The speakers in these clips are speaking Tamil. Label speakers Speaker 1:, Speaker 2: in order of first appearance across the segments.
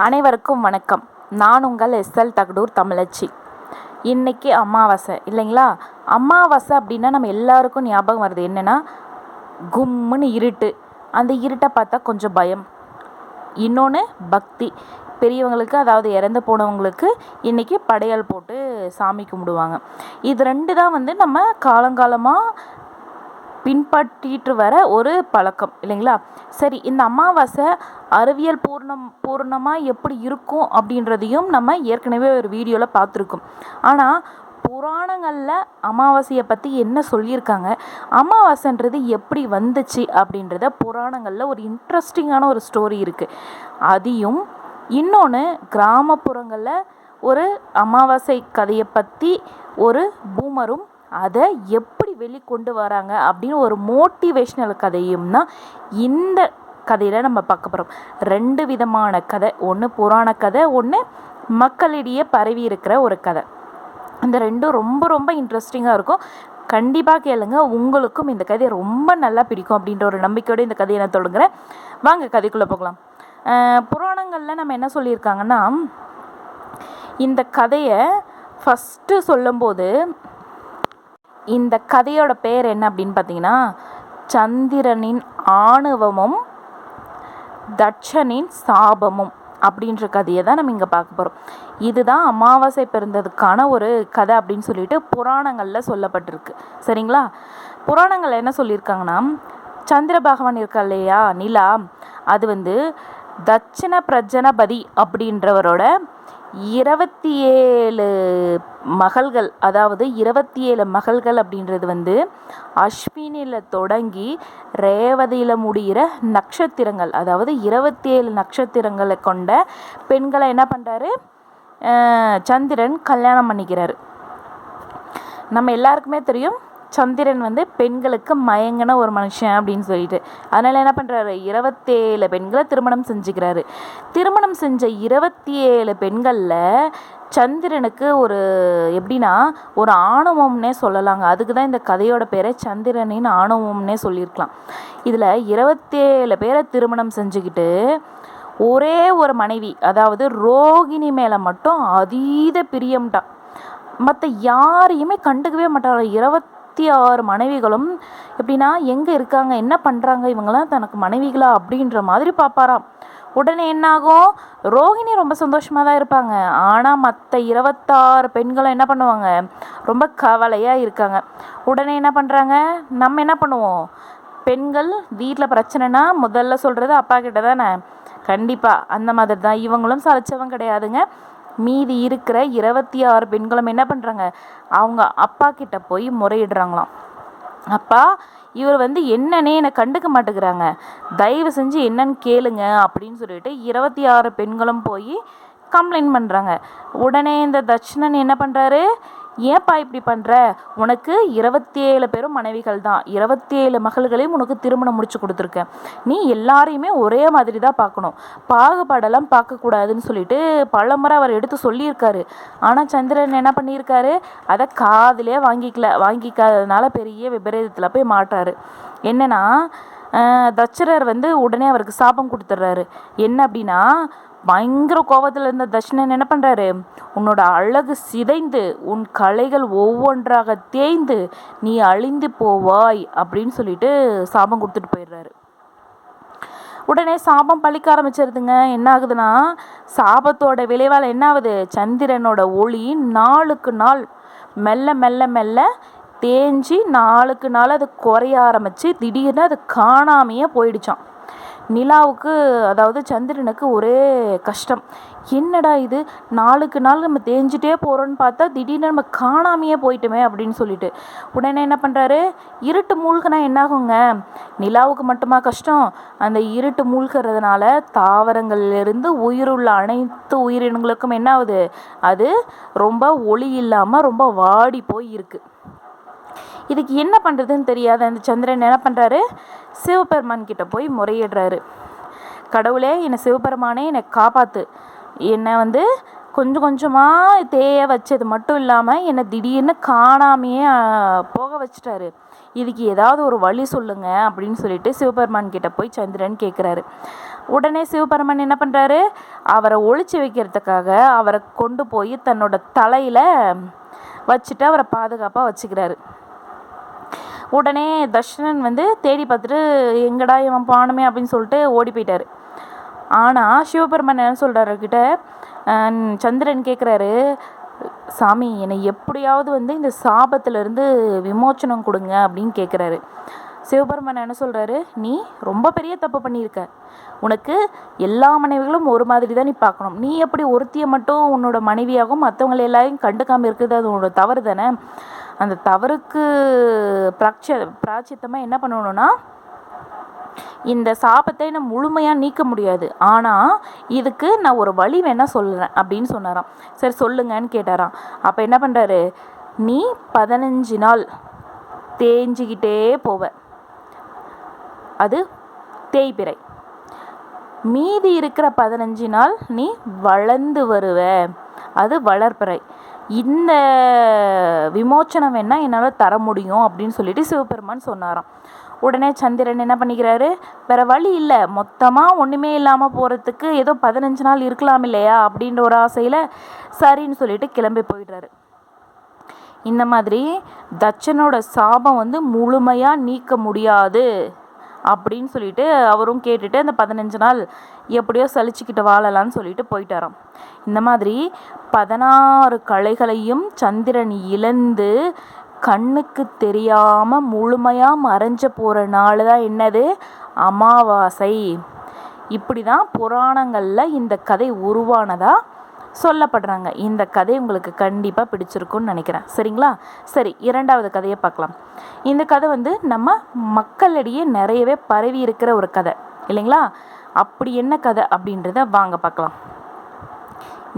Speaker 1: அனைவருக்கும் வணக்கம். நான் உங்கள் எஸ்எல் தகடூர் தமிழச்சி. இன்றைக்கி அமாவாசை இல்லைங்களா? அமாவாசை அப்படின்னா நம்ம எல்லாருக்கும் ஞாபகம் வருது என்னென்னா, கும்முன்னு இருட்டு. அந்த இருட்டை பார்த்தா கொஞ்சம் பயம், இன்னொன்று பக்தி. பெரியவங்களுக்கு, அதாவது இறந்து போனவங்களுக்கு இன்றைக்கி படையல் போட்டு சாமி கும்பிடுவாங்க. இது ரெண்டு தான் நம்ம காலங்காலமாக பின்பற்றிட்டு வர ஒரு பழக்கம் இல்லைங்களா? சரி, இந்த அமாவாசை அறிவியல் பூர்ணமாக எப்படி இருக்கும் அப்படின்றதையும் நம்ம ஏற்கனவே ஒரு வீடியோவில் பார்த்துருக்கோம். ஆனால் புராணங்களில் அமாவாசையை பற்றி என்ன சொல்லியிருக்காங்க, அமாவாசைன்றது எப்படி வந்துச்சு அப்படின்றத புராணங்களில் ஒரு இன்ட்ரெஸ்டிங்கான ஒரு ஸ்டோரி இருக்குது. அதையும் இன்னொன்று கிராமப்புறங்களில் ஒரு அமாவாசை கதையை பற்றி ஒரு பூமரும் அதை எப்படி வெளிக்கொண்டு வராங்க அப்படின்னு ஒரு மோட்டிவேஷ்னல் கதையும் தான் இந்த கதையில் நம்ம பார்க்க போகிறோம். ரெண்டு விதமான கதை, ஒன்று புராண கதை, ஒன்று மக்களிடையே பரவி இருக்கிற ஒரு கதை. இந்த ரெண்டும் ரொம்ப ரொம்ப இன்ட்ரெஸ்டிங்காக இருக்கும். கண்டிப்பாக கேளுங்க, உங்களுக்கும் இந்த கதையை ரொம்ப நல்லா பிடிக்கும் அப்படின்ற ஒரு நம்பிக்கையோடு இந்த கதையை நான் தொடங்குறேன். வாங்க கதைக்குள்ளே போகலாம். புராணங்களில் நம்ம என்ன சொல்லியிருக்காங்கன்னா, இந்த கதையை ஃபஸ்ட்டு சொல்லும்போது இந்த கதையோட பேர் என்ன அப்படின்னு பார்த்தீங்கன்னா, சந்திரனின் ஆணவமும் தட்சனின் சாபமும் அப்படின்ற கதையை தான் நம்ம இங்கே பார்க்க போகிறோம். இதுதான் அமாவாசை பிறந்ததுக்கான ஒரு கதை அப்படின்னு சொல்லிட்டு புராணங்களில் சொல்லப்பட்டிருக்கு. சரிங்களா? புராணங்களில் என்ன சொல்லியிருக்காங்கன்னா, சந்திர பகவான் இருக்கா இல்லையா, நிலா, அது தட்சிண பிரஜனபதி அப்படின்றவரோட 27 மகள்கள், அதாவது 27 மகள்கள் அப்படின்றது அஸ்வினியில் தொடங்கி ரேவதியில் முடிகிற நட்சத்திரங்கள், அதாவது 27 நட்சத்திரங்களை கொண்ட பெண்களை என்ன பண்ணுறாரு, சந்திரன் கல்யாணம் பண்ணிக்கிறாரு. நம்ம எல்லாருக்குமே தெரியும், சந்திரன் பெண்களுக்கு மயங்கின ஒரு மனுஷன் அப்படின்னு சொல்லிட்டு. அதனால் என்ன பண்ணுறாரு, 27 பெண்களை திருமணம் செஞ்சுக்கிறாரு. திருமணம் செஞ்ச 27 பெண்களில் சந்திரனுக்கு ஒரு எப்படின்னா ஒரு ஆணவம்னே சொல்லலாங்க. அதுக்கு தான் இந்த கதையோட பேரை சந்திரனின் ஆணவம்னே சொல்லியிருக்கலாம். இதில் 27 பேரை திருமணம் செஞ்சுக்கிட்டு ஒரே ஒரு மனைவி, அதாவது ரோகிணி மேலே மட்டும் அதீத பிரியம்தான். மற்ற யாரையுமே கண்டுக்கவே மாட்டார். 26 மனைவிகளும் எப்படின்னா எங்கே இருக்காங்க, என்ன பண்ணுறாங்க, இவங்களாம் தனக்கு மனைவிகளா அப்படின்ற மாதிரி பார்ப்பாராம். உடனே என்னாகும், ரோஹிணி ரொம்ப சந்தோஷமாக தான் இருப்பாங்க. ஆனால் மற்ற 26 பெண்களும் என்ன பண்ணுவாங்க, ரொம்ப கவலையாக இருக்காங்க. உடனே என்ன பண்ணுறாங்க, நம்ம என்ன பண்ணுவோம், பெண்கள் வீட்டில் பிரச்சனைனா முதல்ல சொல்கிறது அப்பா கிட்ட தானே. கண்டிப்பாக அந்த மாதிரி தான் இவங்களும் சளைச்சவங்க கிடையாதுங்க. மீதி இருக்கிற 26 பெண்களும் என்ன பண்ணுறாங்க, அவங்க அப்பா கிட்ட போய் முறையிடுறாங்களாம். அப்பா, இவர் என்னன்னே என்னை கண்டுக்க மாட்டேங்கிறாங்க, தயவு செஞ்சு என்னன்னு கேளுங்க அப்படின்னு சொல்லிட்டு 26 பெண்களும் போய் கம்ப்ளைண்ட் பண்ணுறாங்க. உடனே இந்த தட்சணன் என்ன பண்ணுறாரு, ஏன்ப்பா இப்படி பண்ணுற, உனக்கு 27 பேரும் மனைவிகள் தான், 27 மகள்களையும் உனக்கு திருமணம் முடிச்சு கொடுத்துருக்கேன், நீ எல்லாரையுமே ஒரே மாதிரி தான் பார்க்கணும், பாகுபாடெல்லாம் பார்க்கக்கூடாதுன்னு சொல்லிட்டு பலமுறை அவர் எடுத்து சொல்லியிருக்காரு. ஆனால் சந்திரன் என்ன பண்ணியிருக்காரு, அதை காதிலே வாங்கிக்காததுனால பெரிய விபரீதத்தில் போய் மாட்டாரு. என்னன்னா, தட்சரர் உடனே அவருக்கு சாபம் கொடுத்துட்றாரு. என்ன அப்படின்னா, பயங்கர கோபத்தில் இருந்த தட்சணன் என்ன பண்ணுறாரு, உன்னோட அழகு சிதைந்து உன் கலைகள் ஒவ்வொன்றாக தேய்ந்து நீ அழிந்து போவாய் அப்படின்னு சொல்லிட்டு சாபம் கொடுத்துட்டு போயிடுறாரு. உடனே சாபம் பழிக்க ஆரம்பிச்சிருதுங்க. என்ன ஆகுதுன்னா, சாபத்தோட விளைவால் என்ன ஆகுது, சந்திரனோட ஒளி நாளுக்கு நாள் மெல்ல மெல்ல மெல்ல தேஞ்சி நாளுக்கு நாள் அது குறைய ஆரம்பித்து திடீர்னு அது காணாமையே போயிடுச்சான். நிலாவுக்கு, அதாவது சந்திரனுக்கு ஒரே கஷ்டம். என்னடா இது, நாளுக்கு நாள் நம்ம தேஞ்சிட்டே போகிறோன்னு பார்த்தா திடீர்னு நம்ம காணாமையே போயிட்டோமே அப்படின்னு சொல்லிட்டு உடனே என்ன பண்ணுறாரு, இருட்டு மூழ்கினா என்னாகுங்க, நிலாவுக்கு மட்டுமா கஷ்டம், அந்த இருட்டு மூழ்கிறதுனால தாவரங்கள்லேருந்து உயிருள்ள அனைத்து உயிரினங்களுக்கும் என்ன ஆகுது, அது ரொம்ப ஒளி இல்லாமல் ரொம்ப வாடி போய் இருக்குது. இதுக்கு என்ன பண்ணுறதுன்னு தெரியாத அந்த சந்திரன் என்ன பண்ணுறாரு, சிவபெருமான் கிட்ட போய் முறையிடுறாரு. கடவுளே, என்னை சிவபெருமானே என்னை காப்பாற்று, என்னை கொஞ்சம் கொஞ்சமாக தேய வச்சது மட்டும் இல்லாமல் என்னை திடீர்னு காணாமையே போக வச்சிட்டாரு, இதுக்கு ஏதாவது ஒரு வழி சொல்லுங்க அப்படின்னு சொல்லிட்டு சிவபெருமான் கிட்ட போய் சந்திரன் கேட்குறாரு. உடனே சிவபெருமன் என்ன பண்ணுறாரு, அவரை ஒளிச்சு வைக்கிறதுக்காக அவரை கொண்டு போய் தன்னோட தலையில் வச்சுட்டு அவரை பாதுகாப்பாக வச்சுக்கிறாரு. உடனே தட்சணன் தேடி பார்த்துட்டு எங்கடா இவன் பானுமே அப்படின்னு சொல்லிட்டு ஓடி போயிட்டார். ஆனால் சிவபெருமன் என்ன சொல்கிறாரு கிட்ட, சந்திரன் கேட்குறாரு, சாமி என்னை எப்படியாவது இந்த சாபத்திலேருந்து விமோச்சனம் கொடுங்க அப்படின்னு கேட்குறாரு. சிவபெருமன் என்ன சொல்கிறாரு, நீ ரொம்ப பெரிய தப்பு பண்ணியிருக்க. உனக்கு எல்லா மனைவிகளும் ஒரு மாதிரி தான் நீ பார்க்கணும். நீ எப்படி ஒருத்தியை மட்டும் உன்னோட மனைவியாகவும் மற்றவங்களை எல்லாரையும் கண்டுக்காமல் இருக்குது, அது உன்னோட தவறு தானே. அந்த தவறுக்கு பிராச்சித்தமாக என்ன பண்ணணும்னா, இந்த சாபத்தை நான் முழுமையாக நீக்க முடியாது, ஆனால் இதுக்கு நான் ஒரு வழி வேணால் சொல்கிறேன் அப்படின்னு சொன்னாராம். சரி சொல்லுங்கன்னு கேட்டாராம். அப்போ என்ன பண்ணுறாரு, நீ 15 நாள் தேஞ்சிக்கிட்டே போவ, அது தேய்பிறை. மீதி இருக்கிற 15 நாள் நீ வளர்ந்து வருவ, அது வளர்பிறை. இந்த விமோச்சனம் வேணால் என்னால் தர முடியும் அப்படின்னு சொல்லிட்டு சிவபெருமான் சொன்னாராம். உடனே சந்திரன் என்ன பண்ணிக்கிறாரு, வேறு வழி இல்லை, மொத்தமாக ஒன்றுமே இல்லாமல் போகிறதுக்கு ஏதோ 15 நாள் இருக்கலாம் இல்லையா அப்படின்ற ஒரு ஆசையில் சரின்னு சொல்லிட்டு கிளம்பி போயிடுறாரு. இந்த மாதிரி தட்சனோட சாபம் முழுமையாக நீக்க முடியாது அப்படின்னு சொல்லிட்டு அவரும் கேட்டுட்டு அந்த 15 நாள் எப்படியோ சலிச்சுக்கிட்டு வாழலான்னு சொல்லிட்டு போயிட்டாராம். இந்த மாதிரி 16 கலைகளையும் சந்திரன் இழந்து கண்ணுக்கு தெரியாமல் முழுமையாக மறைஞ்ச போகிற நாள் தான் என்னது, அமாவாசை. இப்படி தான் புராணங்களில் இந்த கதை உருவானதாக சொல்லப்படுறாங்க. இந்த கதை உங்களுக்கு கண்டிப்பாக பிடிச்சிருக்குன்னு நினைக்கிறேன். சரிங்களா? சரி, 2வது கதையை பார்க்கலாம். இந்த கதை நம்ம மக்களிடையே நிறையவே பரவி இருக்கிற ஒரு கதை இல்லைங்களா? அப்படி என்ன கதை அப்படின்றத வாங்க பார்க்கலாம்.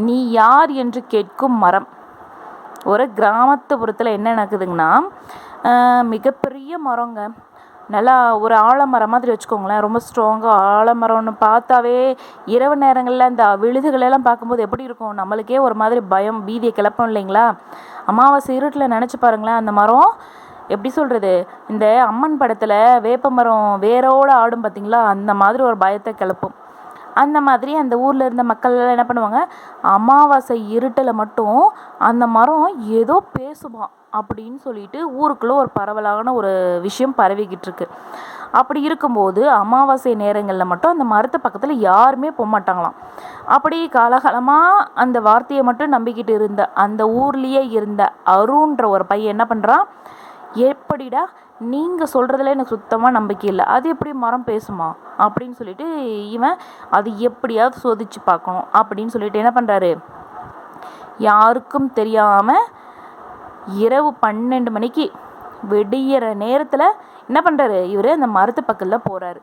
Speaker 1: நீ யார் என்று கேட்கும் மரம். ஒரு கிராமத்துப்புறத்தில் என்ன நடக்குதுங்கன்னா, மிகப்பெரிய மரங்க, நல்லா ஒரு ஆலமரம் மாதிரி வச்சுக்கோங்களேன், ரொம்ப ஸ்ட்ராங்காக ஆலமரம்னு பார்த்தாவே இரவு நேரங்களில் அந்த விழுதுகளெல்லாம் பார்க்கும்போது எப்படி இருக்கும், நம்மளுக்கே ஒரு மாதிரி பயம் பீதியை கிளப்போம் இல்லைங்களா? அமாவாசை இருட்டில் நினச்சி பாருங்களேன், அந்த மரம் எப்படி சொல்கிறது, இந்த அம்மன் படத்தில் வேப்ப மரம் வேரோடு ஆடும் பார்த்திங்களா, அந்த மாதிரி ஒரு பயத்தை கிளப்பும். அந்த மாதிரி அந்த ஊரில் இருந்த மக்கள் என்ன பண்ணுவாங்க, அமாவாசை இருட்டில் மட்டும் அந்த மரம் ஏதோ பேசுமா அப்படின்னு சொல்லிட்டு ஊருக்குள்ளே ஒரு பரவலான ஒரு விஷயம் பரவிக்கிட்டு இருக்கு. அப்படி இருக்கும்போது அமாவாசை நேரங்களில் மட்டும் அந்த மரத்து பக்கத்தில் யாருமே போக மாட்டாங்களாம். அப்படி காலகாலமாக அந்த வார்த்தையை மட்டும் நம்பிக்கிட்டு இருந்த அந்த ஊர்லேயே இருந்த அருண்ன்ற ஒரு பையன் என்ன பண்ணுறான், எப்படிடா நீங்கள் சொல்கிறதுல எனக்கு சுத்தமாக நம்பிக்கை இல்லை, அது எப்படி மரம் பேசுமா அப்படின்னு சொல்லிட்டு இவன் அது எப்படியாவது சோதித்து பார்க்கணும் அப்படின்னு சொல்லிட்டு என்ன பண்ணுறாரு, யாருக்கும் தெரியாமல் இரவு 12 மணிக்கு வெடியிற நேரத்தில் என்ன பண்ணுறாரு, இவர் அந்த மரத்து பக்கத்தில் போகிறாரு.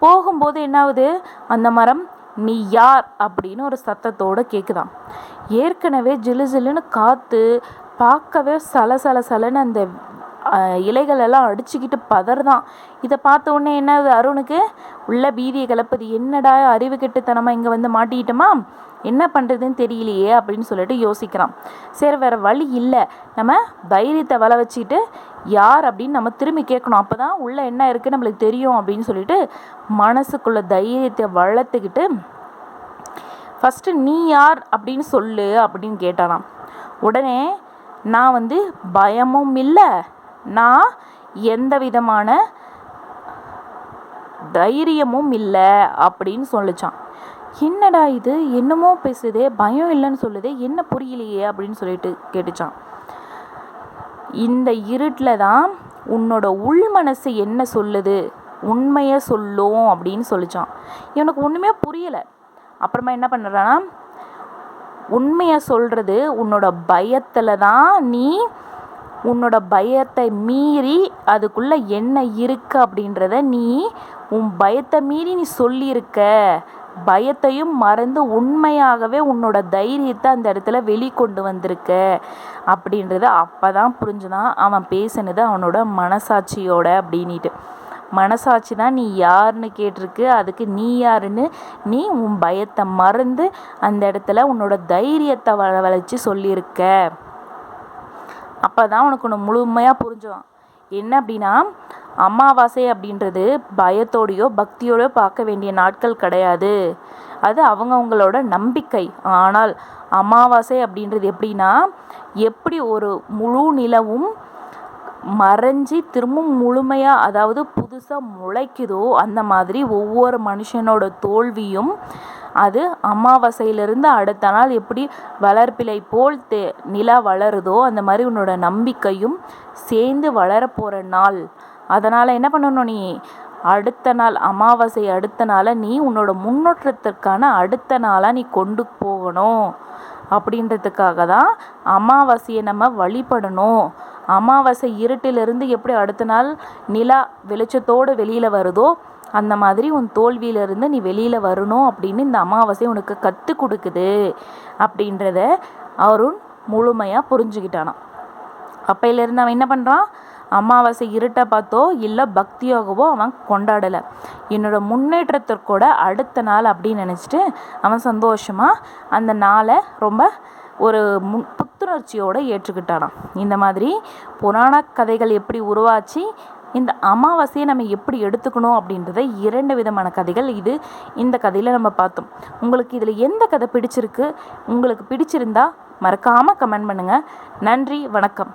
Speaker 1: போகும்போது என்னாகுது, அந்த மரம் நீ யார் அப்படின்னு ஒரு சத்தத்தோடு கேட்குதான். ஏற்கனவே ஜிலு ஜிலுன்னு காற்று, பார்க்கவே சலன்னு அந்த இலைகள் எல்லாம் அடிச்சுக்கிட்டு பதறதான். இதை பார்த்த உடனே என்ன அருணுக்கு உள்ள பீதியை கிளப்புது, என்னடா அறிவு கெட்டுத்தனமாக இங்கே மாட்டிக்கிட்டோமா, என்ன பண்ணுறதுன்னு தெரியலையே அப்படின்னு சொல்லிட்டு யோசிக்கிறான். சரி வேறு வழி இல்லை, நம்ம தைரியத்தை வள வச்சுக்கிட்டு யார் அப்படின்னு நம்ம திரும்பி கேட்கணும், அப்போ தான் உள்ளே என்ன இருக்குது நம்மளுக்கு தெரியும் அப்படின்னு சொல்லிட்டு மனசுக்குள்ள தைரியத்தை வளர்த்துக்கிட்டு ஃபஸ்ட்டு நீ யார் அப்படின்னு சொல்லு அப்படின்னு கேட்டானாம். உடனே நான் பயமும் இல்லை, நான் எந்த விதமான தைரியமும் இல்லை அப்படின்னு சொல்லிச்சான். என்னடா இது என்னமோ பேசுதே, பயம் இல்லைன்னு சொல்லுதே, என்ன புரியலையே அப்படின்னு சொல்லிட்டு கேட்டுச்சான். இந்த இருட்டில் தான் உன்னோட உள் மனசு என்ன சொல்லுது, உண்மையை சொல்லும் அப்படின்னு சொல்லிச்சான். இவனுக்கு ஒன்றுமே புரியலை. அப்புறமா என்ன பண்ணுறான்னா, உண்மையை சொல்கிறது உன்னோட பயத்தில் தான், நீ உன்னோட பயத்தை மீறி அதுக்குள்ளே என்ன இருக்கு அப்படின்றத நீ உன் பயத்தை மீறி நீ சொல்லியிருக்க, பயத்தையும் மறந்து உண்மையாகவே உன்னோட தைரியத்தை அந்த இடத்துல வெளிக்கொண்டு வந்திருக்க அப்படின்றத அப்போ தான் புரிஞ்சுதான் அவன் பேசினது அவனோட மனசாட்சியோட அப்படின்ட்டு. மனசாட்சி தான் நீ யாருன்னு கேட்டிருக்கு, அதுக்கு நீ யாருன்னு நீ உன் பயத்தை மறந்து அந்த இடத்துல உன்னோட தைரியத்தை வளைச்சி சொல்லியிருக்க. அப்போ தான் உனக்கு ஒன்று முழுமையாக புரிஞ்சுவான். என்ன அப்படின்னா, அமாவாசை அப்படின்றது பயத்தோடையோ பக்தியோடயோ பார்க்க வேண்டிய நாட்கள் கிடையாது. அது அவங்கவுங்களோட நம்பிக்கை. ஆனால் அமாவாசை அப்படின்றது எப்படின்னா, எப்படி ஒரு முழு நிலவும் மறைஞ்சி திரும்பவும் முழுமையாக, அதாவது புதுசாக முளைக்குதோ, அந்த மாதிரி ஒவ்வொரு மனுஷனோட தோல்வியும் அது அமாவாசையிலிருந்து அடுத்த நாள் எப்படி வளர்ப்பிலை போல் நிலா வளருதோ, அந்த மாதிரி உன்னோட நம்பிக்கையும் சேர்ந்து வளரப்போகிற நாள். அதனால் என்ன பண்ணணும், நீ அடுத்த நாள் அமாவாசை அடுத்த நாளை நீ உன்னோட முன்னேற்றத்திற்கான அடுத்த நாளாக நீ கொண்டு போகணும். அப்படின்றதுக்காக தான் அமாவாசையை நம்ம வழிபடணும். அமாவாசை இருட்டிலிருந்து எப்படி அடுத்த நாள் நிலா வெளிச்சத்தோடு வெளியில் வருதோ, அந்த மாதிரி உன் தோல்வியிலிருந்து நீ வெளியில் வரணும் அப்படின்னு இந்த அமாவாசை உனக்கு கற்றுக் கொடுக்குது அப்படின்றத அருண் முழுமையாக புரிஞ்சுக்கிட்டானான். அப்பையிலேருந்து அவன் என்ன பண்ணுறான், அமாவாசை இருட்டை பார்த்தோ இல்லை பக்தியாகவோ அவன் கொண்டாடலை. என்னோட முன்னேற்றத்திற்கூட அடுத்த நாள் அப்படின்னு நினச்சிட்டு அவன் சந்தோஷமாக அந்த நாளை ரொம்ப ஒரு புத்துணர்ச்சியோடு ஏற்றுக்கிட்டானான். இந்த மாதிரி புராண கதைகள் எப்படி உருவாச்சு, இந்த அமாவாசையை நம்ம எப்படி எடுத்துக்கணும் அப்படின்றத 2 விதமான கதைகள் இந்த கதையில் நம்ம பார்த்தோம். உங்களுக்கு இதில் எந்த கதை பிடிச்சிருக்கு, உங்களுக்கு பிடிச்சிருந்தா மறக்காமல் கமெண்ட் பண்ணுங்கள். நன்றி, வணக்கம்.